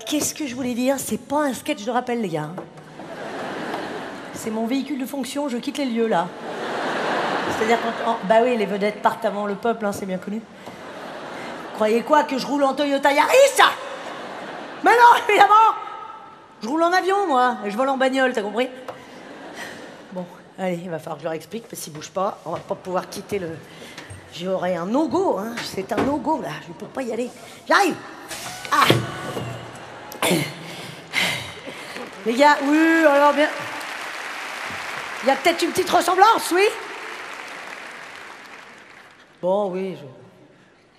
Qu'est-ce que je voulais dire? C'est pas un sketch de rappel, les gars. C'est mon véhicule de fonction, je quitte les lieux, là. C'est-à-dire quand... Bah oui, les vedettes partent avant le peuple, hein, c'est bien connu. Croyez quoi, que je roule en Toyota Yaris? Mais non, évidemment! Je roule en avion, moi, et je vole en bagnole, t'as compris? Bon, allez, il va falloir que je leur explique, parce qu'ils bougent pas, on va pas pouvoir quitter le... J'aurai un no-go, hein, c'est un no-go, là, je ne peux pas y aller. J'arrive! Ah! Les gars, oui, alors bien... Il y a peut-être une petite ressemblance, oui? Bon, oui,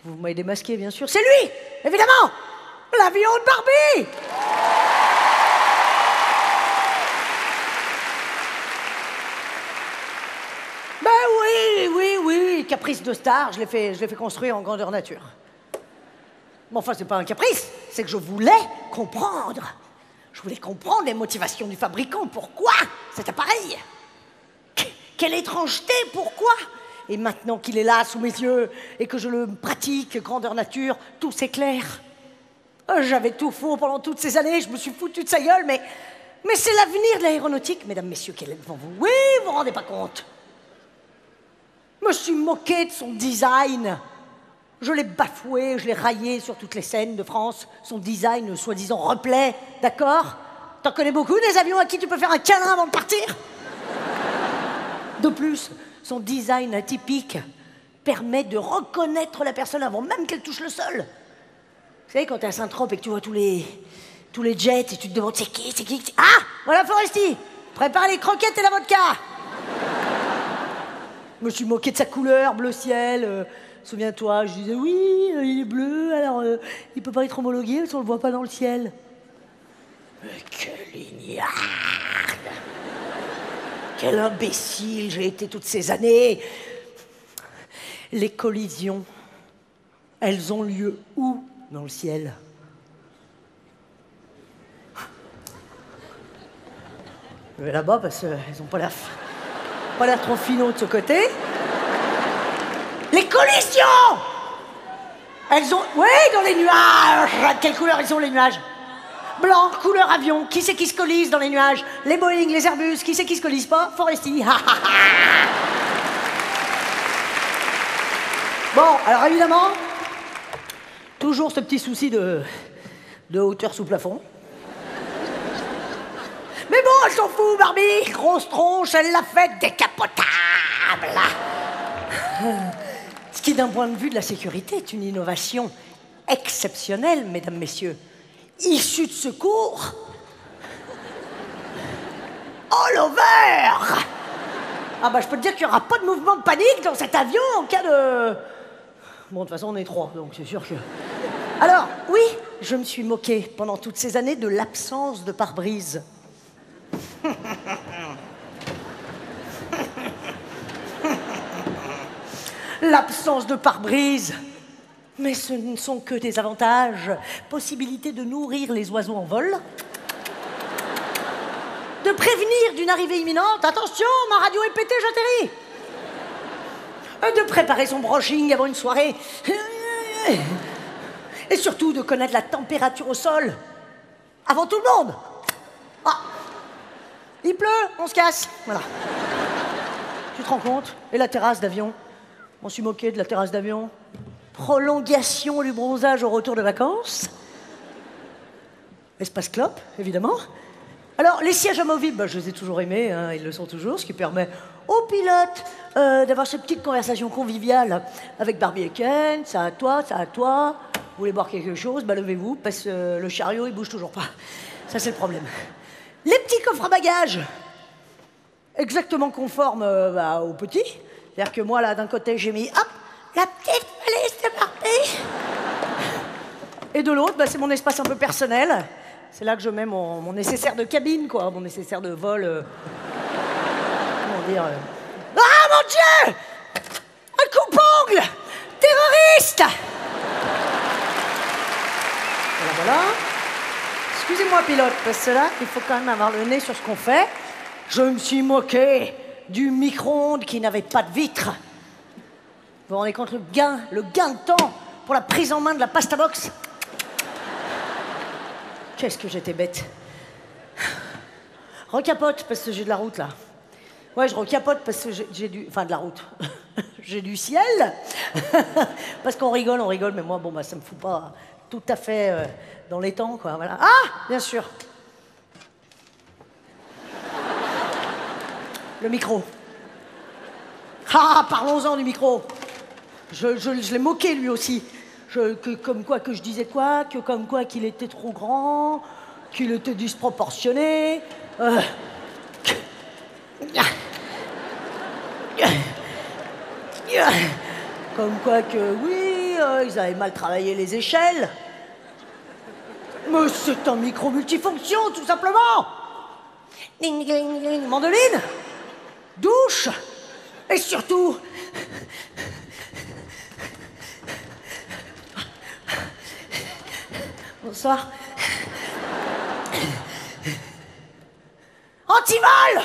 vous m'avez démasqué, bien sûr. C'est lui, évidemment! L'avion de Barbie! Ben oui, caprice de star, je l'ai fait construire en grandeur nature. Bon, enfin, c'est pas un caprice, c'est que je voulais comprendre. Je voulais comprendre les motivations du fabricant. Pourquoi cet appareil? Quelle étrangeté, pourquoi? Et maintenant qu'il est là, sous mes yeux, et que je le pratique, grandeur nature, tout s'éclaire. J'avais tout faux pendant toutes ces années, je me suis foutu de sa gueule, mais c'est l'avenir de l'aéronautique, mesdames, messieurs, qu'elle est devant vous. Oui, vous vous rendez pas compte? Je me suis moqué de son design. Je l'ai bafoué, je l'ai raillé sur toutes les scènes de France. Son design, soi-disant, replaît, d'accord? T'en connais beaucoup des avions à qui tu peux faire un câlin avant de partir? De plus, son design atypique permet de reconnaître la personne avant même qu'elle touche le sol. Vous savez, quand t'es à Saint-Trope et que tu vois tous les jets et tu te demandes c'est qui? Ah, voilà Foresti, prépare les croquettes et la vodka. Je me suis moqué de sa couleur, bleu ciel. Souviens-toi, je disais oui, il est bleu, alors il peut pas être homologué si on le voit pas dans le ciel. Mais quelle ignarde! Quel imbécile j'ai été toutes ces années! Les collisions, elles ont lieu où dans le ciel? Là-bas, parce qu'ils ont pas l'air trop finaux de ce côté. Les collisions! Elles ont... Oui, dans les nuages! Quelle couleur ils ont, les nuages? Blanc, couleur avion. Qui c'est qui se collise dans les nuages? Les Boeing, les Airbus. Qui c'est qui se collise pas? Foresti. Bon, alors évidemment, toujours ce petit souci de hauteur sous plafond. Mais bon, elle s'en fout, Barbie. Grosse tronche, elle l'a faite décapotable. Ce qui, d'un point de vue de la sécurité, est une innovation exceptionnelle, mesdames, messieurs. Issue de secours. All over. Ah bah, je peux te dire qu'il n'y aura pas de mouvement de panique dans cet avion en cas de... Bon, de toute façon, on est 3, donc c'est sûr que... Alors, oui, je me suis moqué pendant toutes ces années de l'absence de pare-brise. L'absence de pare-brise. Mais ce ne sont que des avantages. Possibilité de nourrir les oiseaux en vol. De prévenir d'une arrivée imminente. Attention, ma radio est pétée, j'atterris. De préparer son brushing avant une soirée. Et surtout de connaître la température au sol. Avant tout le monde. Ah. Il pleut, on se casse. Voilà. Tu te rends compte? Et la terrasse d'avion? On s'est moqué de la terrasse d'avion. Prolongation du bronzage au retour de vacances. Espace clope, évidemment. Alors, les sièges amovibles, bah, je les ai toujours aimés, hein, ils le sont toujours, ce qui permet aux pilotes d'avoir ces petites conversations conviviales avec Barbie et Ken. Ça à toi, ça à toi. Vous voulez boire quelque chose? Bah, levez-vous, parce que le chariot, il bouge toujours pas. Ça, c'est le problème. Les petits coffres à bagages, exactement conformes aux petits. C'est-à-dire que moi, là, d'un côté, j'ai mis, hop, la petite valise de Barbie. Et de l'autre, bah, c'est mon espace un peu personnel. C'est là que je mets mon nécessaire de cabine, quoi, mon nécessaire de vol. Comment dire Ah, mon Dieu! Un coupe-ongle! Terroriste! Voilà. Excusez-moi, pilote, parce que là, il faut quand même avoir le nez sur ce qu'on fait. Je me suis moqué du micro-ondes qui n'avait pas de vitre. Vous vous rendez compte le gain de temps pour la prise en main de la pasta box? Qu'est-ce que j'étais bête. Recapote, parce que j'ai de la route, là. Ouais, je recapote parce que j'ai du... Enfin, de la route. J'ai du ciel. Parce qu'on rigole, mais moi, bon, bah, ça me fout pas tout à fait dans les temps, quoi. Voilà. Ah, bien sûr. Le micro. Ah, parlons-en du micro. Je l'ai moqué, lui aussi. Comme quoi que je disais quoi, comme quoi qu'il était trop grand, qu'il était disproportionné. Comme quoi que, oui, ils avaient mal travaillé les échelles. Mais c'est un micro multifonction, tout simplement. Ding, ding, ding. Mandoline, douche, et surtout... Bonsoir. Antivol!